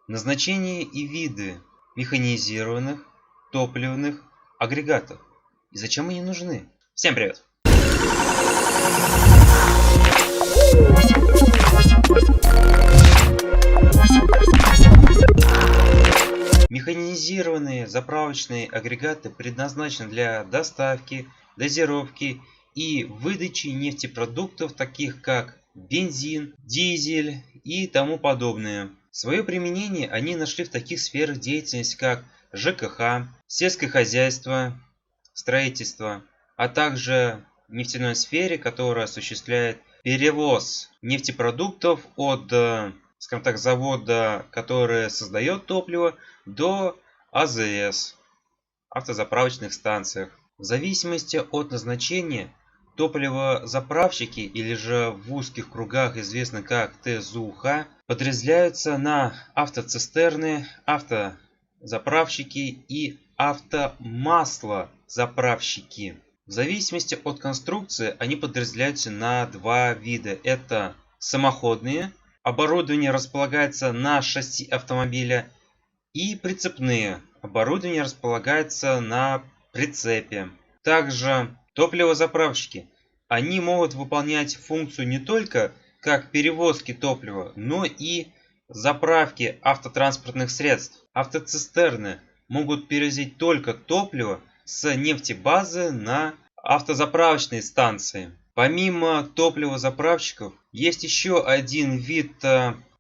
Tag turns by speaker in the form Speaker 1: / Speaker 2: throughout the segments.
Speaker 1: Назначение и виды механизированных топливных агрегатов. И зачем они нужны? Всем привет! Механизированные заправочные агрегаты предназначены для доставки, дозировки и выдачи нефтепродуктов, таких как бензин, дизель и тому подобное. Свое применение они нашли в таких сферах деятельности, как ЖКХ, сельское хозяйство, строительство, а также в нефтяной сфере, которая осуществляет перевоз нефтепродуктов от, скажем так, завода, который создает топливо, до АЗС, автозаправочных станциях. В зависимости от назначения топливозаправщики, или же в узких кругах известны как ТЗУХ, подразделяются на автоцистерны, автозаправщики и автомаслозаправщики. В зависимости от конструкции они подразделяются на два вида. Это самоходные, оборудование располагается на шасси автомобиля, и прицепные, оборудование располагается на прицепе. Также топливозаправщики, они могут выполнять функцию не только как перевозки топлива, но и заправки автотранспортных средств. Автоцистерны могут перевозить только топливо с нефтебазы на автозаправочные станции. Помимо топливозаправщиков, есть еще один вид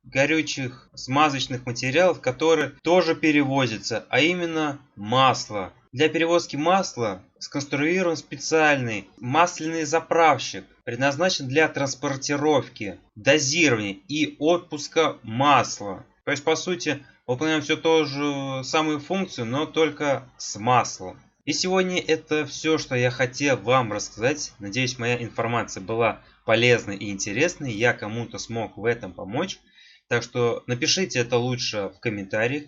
Speaker 1: горючих смазочных материалов, которые тоже перевозятся, а именно масло. Для перевозки масла сконструирован специальный масляный заправщик, предназначен для транспортировки, дозирования и отпуска масла. То есть, по сути, выполняем все ту же самую функцию, но только с маслом. И сегодня это все, что я хотел вам рассказать. Надеюсь, моя информация была полезной и интересной. Я кому-то смог в этом помочь. Так что напишите это лучше в комментариях.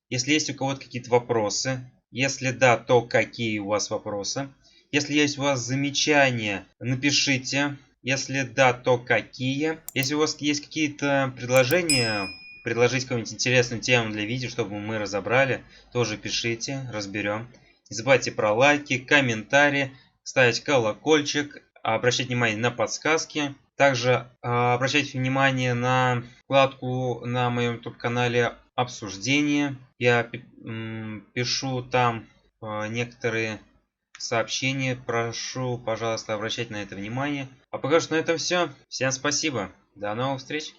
Speaker 1: Если есть у кого-то какие-то вопросы. Если да, то какие у вас вопросы. Если есть у вас замечания, напишите. Если да, то какие. Если у вас есть какие-то предложения, предложить какую-нибудь интересную тему для видео, чтобы мы разобрали, тоже пишите, разберем. Не забывайте про лайки, комментарии, ставить колокольчик, обращать внимание на подсказки. Также обращайте внимание на вкладку на моем YouTube-канале «Обсуждение». Я пишу там некоторые сообщения. Прошу, пожалуйста, обращать на это внимание. А пока что на этом все. Всем спасибо. До новых встреч.